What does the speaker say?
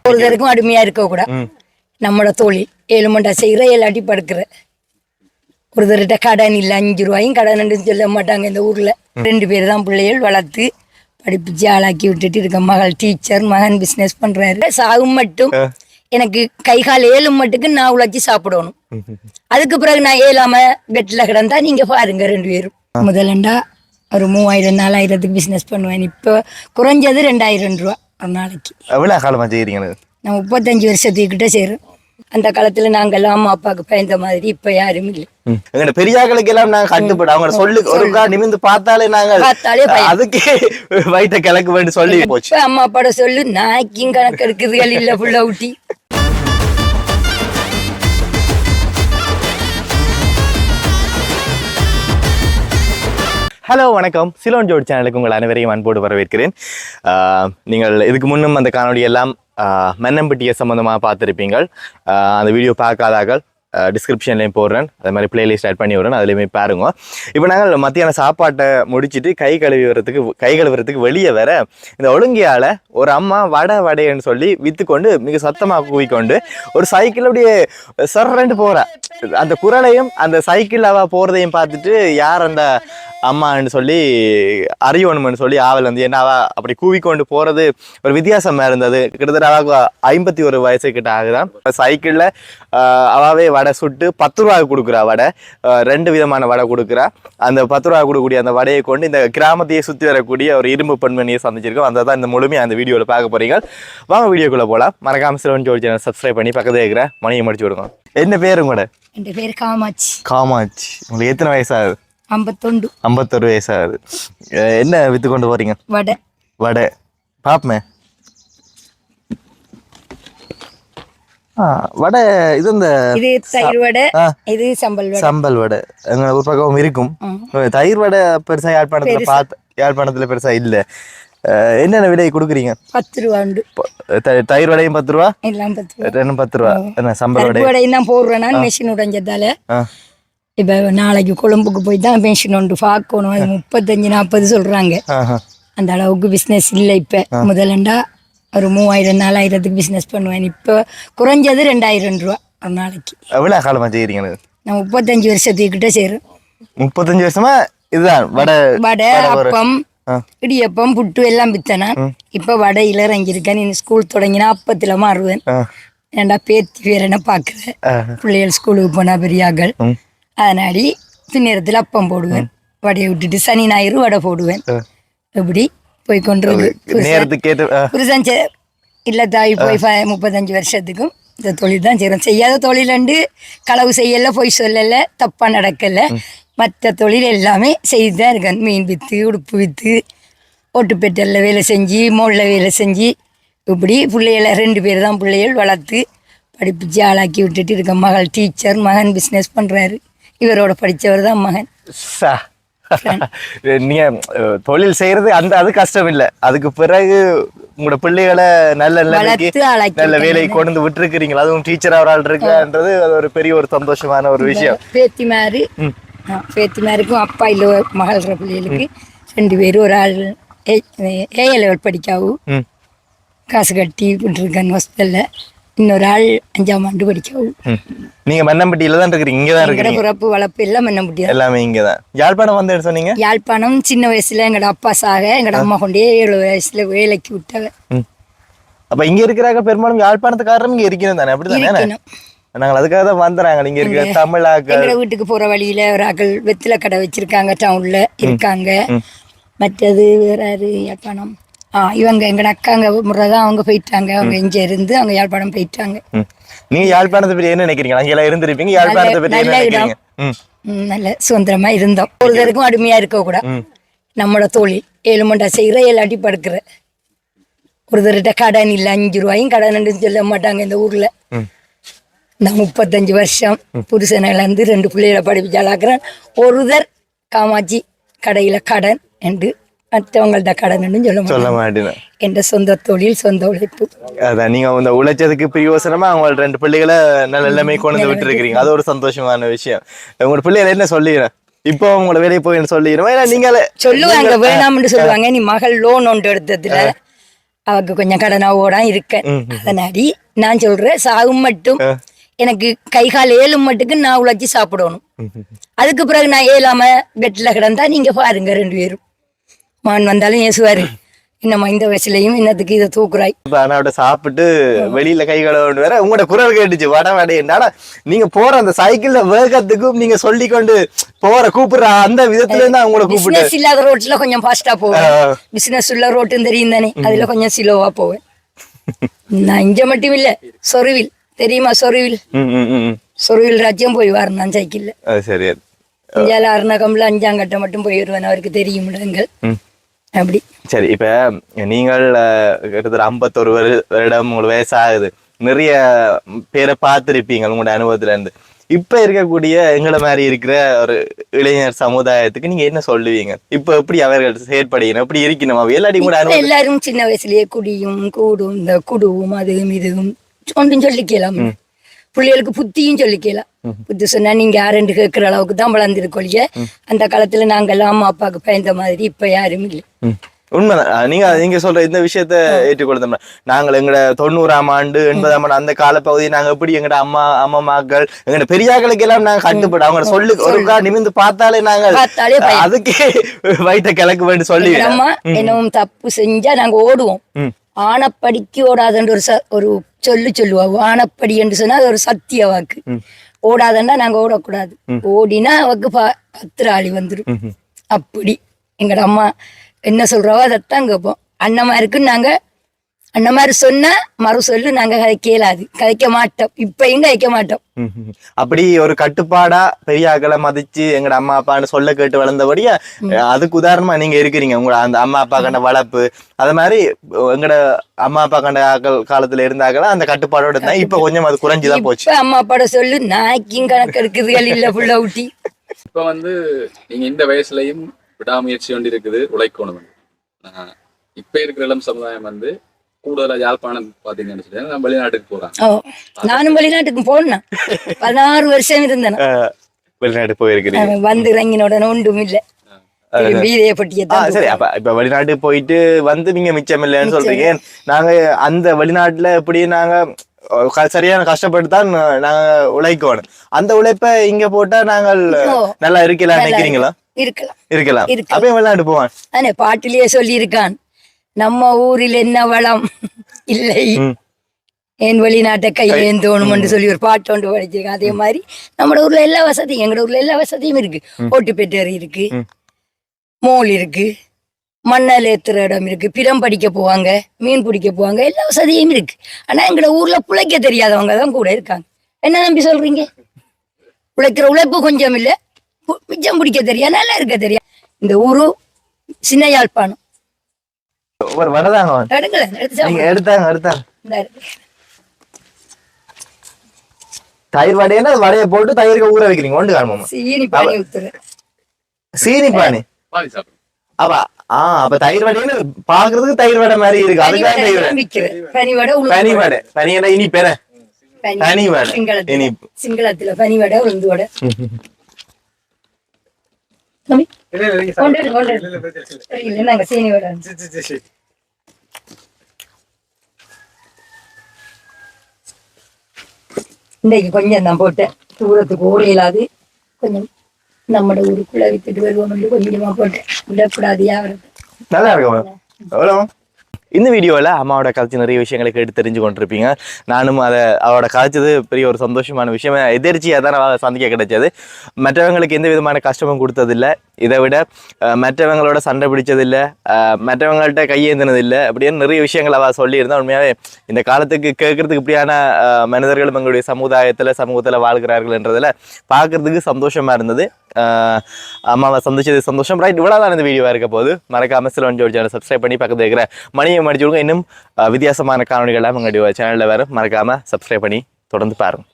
ஒருத்தருக்கும் அடிமையா இருக்க கூட நம்மளோட தொழில் 7 மண்டா செய்யற 7 அடி படுக்கிற ஒருத்தர்கிட்ட கடன் இல்லை 5 ரூபாயும் கடன் சொல்ல மாட்டாங்க இந்த ஊர்ல. 2 பேர் தான் பிள்ளைகள் வளர்த்து படிப்பிச்சு ஆளாக்கி விட்டுட்டு இருக்க. மகள் டீச்சர், மகன் பிசினஸ் பண்றாரு. சாகும் மட்டும் எனக்கு கை கால் ஏழும் மட்டுக்கு நான் உழைச்சி சாப்பிடணும். அதுக்கு பிறகு நான் ஏழாம பெட்ல கிடந்தா நீங்க பாருங்க 2 பேரும். முதலண்டா ஒரு 3000-4000 பிசினஸ் பண்ணுவேன். இப்ப குறைஞ்சது 2000 ரூபா ஒரு நாளைக்கு. எவ்வளவு காலமா செய்யறீங்க? நான் 35 வருஷத்துக்கிட்ட செய்யறேன். அந்த காலத்துல நாங்கெல்லாம் அம்மா அப்பாவுக்கு பயந்த மாதிரி இப்ப யாரும் இல்லை. பெரியாக்களுக்கு எல்லாம் நாங்க கட்டுப்படும். அவங்க சொல்லு ஒரு நிமிந்து பார்த்தாலே நாங்க அதுக்கே வயிற்ற கிழக்கு வேண்டி சொல்லி போச்சு. அம்மா அப்பாட சொல்லு நாய்க்கும் கணக்கு இருக்குதுகள் இல்ல புள்ள ஊட்டி. ஹலோ வணக்கம், சிலோன் ஜோடி சேனலுக்கு உங்கள் அனைவரையும் அன்போடு வரவேற்கிறேன். நீங்கள் இதுக்கு முன்னும் அந்த காணொலி எல்லாம் மன்னம்பட்டியை சம்மந்தமாக பார்த்துருப்பீங்கள். அந்த வீடியோ பார்க்காதார்கள் டிஸ்கிரிப்ஷன்லேயும் போடுறேன். அதே மாதிரி பிளேலிஸ்ட் ஆட் பண்ணி விடுறேன், அதுலேயுமே பாருங்க. இப்போ நாங்கள் மத்தியான சாப்பாட்டை முடிச்சுட்டு கை கழுவுறதுக்கு வெளியே வர இந்த ஒழுங்கியால் ஒரு அம்மா வடைன்னு சொல்லி விற்றுக்கொண்டு மிக சத்தமாக கூவிக்கொண்டு ஒரு சைக்கிள் அப்படியே சர்றன்ட்டு போகிறா. அந்த குரலையும் அந்த சைக்கிள் அவள் போகிறதையும் பார்த்துட்டு யார் அந்த அம்மான்னு சொல்லி அறியணும்னு சொல்லி ஆவல் வந்து என்ன அவ அப்படி கூவிக்கொண்டு போறது ஒரு வித்தியாசமா இருந்தது. கிட்டத்தட்ட அவ 51 வயசு கிட்ட ஆகுதான். சைக்கிள்ல அவாவே வடை சுட்டு 10 ரூபாய்க்கு கொடுக்குறா. வடை 2 விதமான வடை கொடுக்குறா. அந்த 10 ரூபாய் கொடுக்கக்கூடிய அந்த வடையை கொண்டு இந்த கிராமத்தையே சுற்றி வரக்கூடிய ஒரு இரும்பு பெண்மணியை சந்திச்சிருக்கோம். அந்த தான் இந்த முழுமையாக அந்த வீடியோவில் பார்க்க போறீங்க. வாங்க வீடியோக்குள்ள போகலாம். மறக்காம சிலோன் ஜோடி சேனல் சப்ஸ்கிரைப் பண்ணி பக்கத்தில் இருக்கிற மணியை முடிச்சு விடுங்க. என்ன பேரு கூட? என் பேர் காமாட்சி. காமாட்சி. உங்களுக்கு எத்தனை வயசாகுது? 51 வயசாகுது. என்ன வித்து கொண்டு போறீங்க? வடை பாப்பமே. வடை இது இந்த தயிர் வடை, இது சம்பல் வடை எங்க ஒரு பக்கம் இருக்கும். தயிர் வடை பெருசா யாழ்ப்பாணத்துல பெருசா இல்ல. என்னென்ன விலை கொடுக்குறீங்க? 10 ரூபா உண்டு. தயிர் வடையும் 10 ரூபா, எல்லாம் 10 ரூபா. என்ன சம்பல் வடையும் தான் போடுறேன். மெஷின் உடைஞ்சதால இப்ப நாளைக்கு கொழும்புக்கு போய் தான் பென்ஷன் ஒன்று பார்க்கணும். அது 35-40 சொல்றாங்க. அந்த அளவுக்கு பிசினஸ் இல்லை இப்ப. முதலண்டா ஒரு 3000-4000 பிசினஸ் பண்ணுவேன். இப்ப குறைஞ்சது 2000 ரூபா ஒரு நாளைக்கு. எவ்வளவு காலமா செய்யறீங்க? நான் 35 வருஷத்துக்கிட்ட செய்யறேன். 35 வருஷமா இதுதான் வடை, அப்பம், இடியப்பம், புட்டு எல்லாம் வித்தனா. இப்ப வடையில இறங்கியிருக்கேன். நீ ஸ்கூல் தொடங்கினா அப்பத்துல மாறுவேன். ஏண்டா பேத்தி பேர் என்ன பாக்குறேன். பிள்ளைகள் ஸ்கூலுக்கு போனா பெரியாக்கள். அதனாடி பின்னேரத்தில் அப்பம் போடுவேன். வடையை விட்டுட்டு சனி ஞாயிறு வடை போடுவேன். எப்படி போய் கொண்டு புருஷன் இல்ல தாய் போய் 35 வருஷத்துக்கும் இந்த தொழில் தான் செய்யறோம். செய்யாத தொழிலண்டு களவு செய்யல, பொய் சொல்லல, தப்பா நடக்கல. மற்ற தொழில் எல்லாமே செய்துதான் இருக்கேன். மீன் வித்து, உடுப்பு வித்து, ஓட்டுப்பேட்டல்ல வேலை செஞ்சு, மோல்ல வேலை செஞ்சு, இப்படி பிள்ளைகளை 2 பேர் தான் பிள்ளைகள் வளர்த்து படிப்பிச்சு ஆளாக்கி விட்டுட்டு இருக்க. மகள் டீச்சர், மகன் பிசினஸ் பண்றாரு. இவரோட படிச்சவர் தான் மகன். நீங்க தொழில் செய்யறது அது கஷ்டம் இல்ல. அதுக்கு பிறகு உங்களோட பிள்ளைகளை நல்ல வேலையை கொண்டு விட்டுருக்கிறீங்களா? அதுவும் டீச்சர் ஒரு ஆள் இருக்குன்றது அது ஒரு பெரிய ஒரு சந்தோஷமான ஒரு விஷயம். பேத்திமாருக்கும் அப்பா இல்ல மகள்ற பிள்ளைகளுக்கு 2 பேரும் ஒரு ஆள் ஏ லெவல் படிக்காவும் காசு கட்டி விட்டுருக்கேன் ஹாஸ்பிட்டல்ல. இன்னொரு ஆள் 5ஆம் ஆண்டு படிக்கவும். நீங்க மன்னம்பட்டியில தான் இருக்கிறீங்க? இங்க தான் இருக்கீங்க? பிறப்பு வளர்ப்பு எல்லாம் மன்னம்பட்டி எல்லாமே இங்க தான். யாழ்ப்பாணம் வந்து சொன்னீங்க? யாழ்ப்பாணம் சின்ன வயசுல எங்கட அப்பா சாக எங்கட அம்மா கொண்டே 7 வயசுல வேலைக்கு விட்டாங்க. அப்ப இங்க இருக்கிறாங்க பெரும்பாலும் யாழ்ப்பாணத்துக்காரரும் இங்க இருக்கணும் தானே? அப்படித்தானே? நாங்கள் அதுக்காக தான் வந்துறாங்க. இங்க இருக்க தமிழாக்கள் எங்கட வீட்டுக்கு போற வழியில ஒரு ஆக்கள் வெத்தில கடை வச்சிருக்காங்க, டவுன்ல இருக்காங்க. மற்றது வேற யாழ்ப்பாணம் இவங்க எங்கட அக்காங்க முறைதான் அவங்க போயிட்டாங்க. அவங்க இங்க இருந்து அவங்க யாழ்ப்பாணம் போயிட்டாங்க. நீங்க யாழ்ப்பாணத்தை பற்றி என்ன நினைக்கிறீங்க? அங்க எல்லாம் இருந்திருப்பீங்க. யாழ்ப்பாணத்தை பற்றி என்ன நினைக்கிறீங்க? நல்ல சுதந்திரமா இருந்தோம். ஒருத்தருக்கும் அடிமையா இருக்க கூட நம்மளோட தொழில் 7 மண்டா செய்யற 7 அடி படுக்கிற. ஒருத்தர்கிட்ட கடன் இல்லை 5 ரூபாயும் கடன் சொல்ல மாட்டாங்க இந்த ஊர்ல. நான் 35 வருஷம் புருஷனை இழந்து 2 பிள்ளைகளை படிப்பிச்சாளாக்குறேன். ஒருத்தர் காமாட்சி கடையில கடன் என்று மற்றவங்கள்ட்ட கடன் சொல்ல மாட்டேன். என்ற சொந்த தொழில், சொந்த உழைப்பு. அதான் நீங்க இந்த உழைச்சதுக்கு பிரியோசனமா அவங்க 2 பிள்ளைகளை நல்ல எல்லாமே கொண்டு விட்டு இருக்கிறீங்க. அது ஒரு சந்தோஷமான விஷயம். உங்களோட பிள்ளைகளை என்ன சொல்லிடுறேன் இப்போ உங்களோட வேலையை போய் சொல்லிடுறோம். ஏன்னா நீங்களே சொல்லுவாங்க வேணாம்னு சொல்லுவாங்க. நீ மகள் லோன் ஒன்று எடுத்ததுல அவக்கு கொஞ்சம் கடனாவோட இருக்கேன். அதனாடி நான் சொல்றேன், சாகும் மட்டும் எனக்கு கை கால் ஏழும் மட்டுக்கு நான் உழைச்சி சாப்பிடணும். அதுக்கு பிறகு நான் ஏழாம பெட்ல கிடந்தா நீங்க பாருங்க 2 பேரும். மான் வந்தாலும் ஏசுவாரு, என்னம்மா இந்த வயசுலயும் என்னத்துக்கு இதை தூக்குறாய். அவனோட சாப்பிட்டு வெளியில கை கழுவ வேற உங்களோட குரல் கேட்டுச்சு வட வடையா. நீங்க போற அந்த சைக்கிள்ல வேகத்துக்கும் நீங்க சொல்லி கொண்டு போற கூப்பிடுற அந்த விதத்துல இருந்தா உங்களோட கூப்பிட்டு. பிசினஸ் இல்லாத ரோட்ல கொஞ்சம் ஃபாஸ்டா போவேன், பிசினஸ் உள்ள ரோட்டும் தெரியும் தானே, அதுல கொஞ்சம் ஸ்லோவா போவேன். நான் இங்க மட்டும் இல்ல, சொருவில் தெரியுமா? சொருவில் ராஜ்யம் போய் வரேன் நான் சைக்கிள்ல. சரி, இந்தியால அருணகம்ல 5ஆம் கட்டம் மட்டும் போய் வருவேன், அவருக்கு தெரியும் இடங்கள் அப்படி. சரி, இப்ப நீங்கள் கிட்டத்தட்ட 51 வருடம் உங்களுக்கு வயசாகுது, நிறைய பேரை பார்த்திருப்பீங்க உங்களோட அனுபவத்துல இருந்து. இப்ப இருக்கக்கூடிய எங்களை மாதிரி இருக்கிற ஒரு இளைஞர் சமுதாயத்துக்கு நீங்க என்ன சொல்லுவீங்க? இப்ப எப்படி அவர்கள் செயற்படுகிறோம், எப்படி இருக்கணும் எல்லாத்தையும் கூட அனுபவம்? எல்லாரும் சின்ன வயசுலயே குடியும் கூடும் இந்த குடுவும் அதுவும் இதுவும் ஒன்றும் சொல்லிக்கலாம். பிள்ளைகளுக்கு புத்தியும் சொல்லிக்கலாம். புத்தி சொன்னா நீங்க யாருன்னு கேட்கிற அளவுக்கு தான் வளர்ந்துருக்கொழிய, அந்த காலத்துல நாங்கெல்லாம் அம்மா அப்பாவுக்கு பயந்த மாதிரி இப்ப யாரும் இல்லை. உண்மைதான். நீங்க சொல்ற இந்த விஷயத்த ஏற்றுக்கொள்ள நாங்கள் எங்கட 90ஆம் ஆண்டு 80ஆம் ஆண்டு அந்த கால பகுதியை நாங்க எப்படி எங்கட அம்மாக்கள் எங்கட பெரியாக்களுக்கு எல்லாம் நாங்க கட்டுப்படும். அவங்க சொல்லு ஒருக்கா நிமிந்து பார்த்தாலே நாங்கள் அதுக்கே வயிற்ற கிழக்கு வேண்டி சொல்லி அம்மா என்னவும் தப்பு செஞ்சா நாங்க ஓடுவோம். ஆனப்படிக்கு ஓடாதன்ற ஒரு சொல்லுவா. ஆனப்படி என்று சொன்னா அது ஒரு சத்திய வாக்கு. ஓடாதண்டா நாங்க ஓடக்கூடாது, ஓடினா அவக்கு பத்திராளி வந்துடும். அப்படி எங்கட அம்மா என்ன சொல்றவோ அதைத்தான் கேட்போம். அண்ணமாருக்கு நாங்க அண்ணமாரு சொன்னா மறு சொல்லு நாங்க கதைக்க மாட்டோம். இப்பயும் கதைக்க மாட்டோம். அப்படி ஒரு கட்டுப்பாடா பெரியாக்களை மதிச்சு எங்கட அம்மா அப்பான்னு சொல்ல கேட்டு வளர்ந்தபடியா அதுக்கு உதாரணமா நீங்க இருக்கிறீங்க. உங்களோட அந்த அம்மா அப்பா கண்ட வளர்ப்பு அது மாதிரி எங்கட அம்மா அப்பா கண்ட காலத்துல இருந்தாங்களா அந்த கட்டுப்பாடோட தான் இப்ப கொஞ்சம் அது குறைஞ்சுதான் போச்சு. அம்மா அப்பாட சொல்லு நாய்க்கும் கணக்கு எடுக்குதுகள் இல்ல புள்ள ஊட்டி. இப்ப நீங்க இந்த வயசுலயும் விடாமுயற்சி ஒன்று இருக்குது, உழைக்கணும். இப்ப இருக்கிற இளம் சமுதாயம் கூடுதலா யாழ்ப்பாணம் பாத்தீங்கன்னு சொல்லி நான் வெளிநாட்டுக்கு போறேன். நானும் வெளிநாட்டுக்கு போனேன், 16 வருஷம் இருந்தேன். வெளிநாட்டு போயிருக்கிறீங்க, வந்து இறங்கினோட ஒன்றும் இல்ல. சரி, அப்ப இப்ப வெளிநாட்டுக்கு போயிட்டு நீங்க மிச்சம் இல்லைன்னு சொல்றீங்க. நாங்க அந்த வெளிநாட்டுல எப்படி நாங்க சரியான கஷ்டப்பட்டு தான் நாங்க உழைக்கணும். அந்த உழைப்ப இங்க போட்டா நாங்கள் நல்லா இருக்கலாம் நினைக்கிறீங்களா? இருக்கலாம். அப்ப வெளிநாட்டு போவான் பாட்டிலேயே சொல்லி இருக்கான், நம்ம ஊரில் என்ன வளம் இல்லை என் வெளிநாட்டை கையேந்தோணும்னு சொல்லி ஒரு பாட்டு ஒன்று படிச்சிருக்கேன். அதே மாதிரி நம்ம ஊர்ல எல்லா வசதியும், எங்களோட ஊர்ல எல்லா வசதியும் இருக்கு. ஓட்டு பெற்றர் இருக்கு, மோல் இருக்கு, மண்ணல் ஏத்துற இடம் இருக்கு, பிறம் படிக்க போவாங்க, மீன் பிடிக்க போவாங்க, எல்லா வசதியும் இருக்கு. ஆனா எங்களோட ஊர்ல பிழைக்க தெரியாதவங்க தான் கூட இருக்காங்க. என்ன நம்பி சொல்றீங்க? உழைக்கிற உழைப்பு கொஞ்சம் இல்ல, மிச்சம் பிடிக்க தெரியா, நல்லா இருக்க தெரியா. இந்த ஊரு சின்ன யாழ்ப்பாணம். தயிர் வடையா வடைய போட்டு தயிருக்கு ஊற வைக்கிறீங்க. ஒன்று காணுமா? சீனி பானி. அப்ப தயிர் வடைன்னு பாக்குறதுக்கு தயிர் வடை மாதிரி இருக்கு. அதுக்காக பனி வடை. பனியடை இனி பெற பனி வடை, இனிப்பு. சிங்களத்துல பனி வடை, உளுந்து வடை. சீனி வடை இன்னைக்கு கொஞ்சம் தான் போட்டேன், தூரத்துக்கு ஓட இயலாது. கொஞ்சம் நம்மட ஊருக்குள்ள வித்துட்டு வருவோம், கொஞ்சமா போட்டேன், விடக்கூடாது யாரும். நல்லா இருக்கும். இந்த வீடியோவில் அம்மாவோட கதைச்சு நிறைய விஷயங்களை கேட்டு தெரிஞ்சு கொண்டிருப்பீங்க. நானும் அவரோட கதைச்சது பெரிய ஒரு சந்தோஷமான விஷயம். எதிர்ச்சியாக தான் சந்திக்க கிடைச்சது. மற்றவங்களுக்கு எந்த விதமான கஷ்டமும் கொடுத்ததில்லை, இதை விட மற்றவங்களோட சண்டை பிடிச்சதில்லை, மற்றவங்கள்ட்ட கையேந்தினதில்லை, அப்படின்னு நிறைய விஷயங்கள் அவள் சொல்லியிருந்தா. உண்மையாகவே இந்த காலத்துக்கு கேட்கறதுக்கு இப்படியான மனிதர்களும் எங்களுடைய சமூகத்தில் வாழ்கிறார்கள் என்றதில் பார்க்கறதுக்கு சந்தோஷமா இருந்தது. அம்மாவை சந்திச்சது சந்தோஷம். ரைட், இவ்வளோதான் இந்த வீடியோவாக இருக்க போது. மறக்காம சிலோன் ஜோடி சேனல் சப்ஸ்கிரைப் பண்ணி பக்கத்தில் இருக்கிற மணியை மடிச்சுடுங்க. இன்னும் வித்தியாசமான காணொலிகள்லாம் எங்களுடைய சேனலில் வேறு மறக்காம சப்ஸ்கிரைப் பண்ணி தொடர்ந்து பாருங்க.